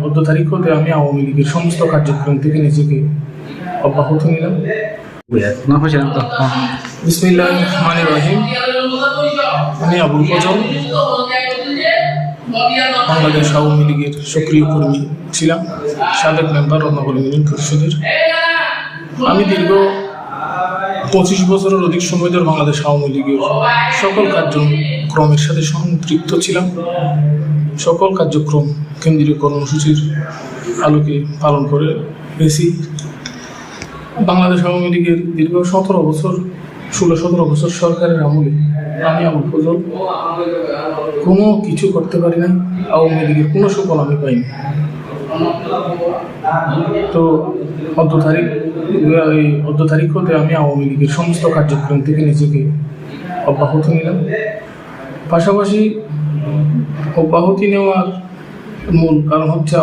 গত তারিখ হতে আমি আওয়ামী লীগের সমস্ত কার্যক্রম থেকে নিজেকে অব্যাহত নিলাম। বিসমিল্লাহির রহমানির রহিম। আমি আবুল ফজল, বাংলাদেশ আওয়ামী লীগের সক্রিয় কর্মী ছিলাম, সাবেক মেম্বার রত্নাকর ইউনিয়ন পরিষদের। আমি দীর্ঘ 25 বছরের অধিক সময় ধরে বাংলাদেশ আওয়ামী লীগের সকল কার্যক্রমের সাথে সম্পৃক্ত ছিলাম। সকল কার্যক্রম কেন্দ্রীয় কর্মসূচির আলোকে পালন করে গেছি। বাংলাদেশ আওয়ামী লীগের দীর্ঘ 16-17 বছর সরকারের আমলে আমি আবুল ফজল কোনো কিছু করতে পারি না। আওয়ামী লীগের কোনো সুফল আমি পাইনি। তো অদ্য তারিখ হতে আমি আওয়ামী লীগের সমস্ত কার্যক্রম থেকে নিজেকে অব্যাহত নিলাম। পাশাপাশি অব্যাহতি নেওয়ার মূল কারণ হচ্ছে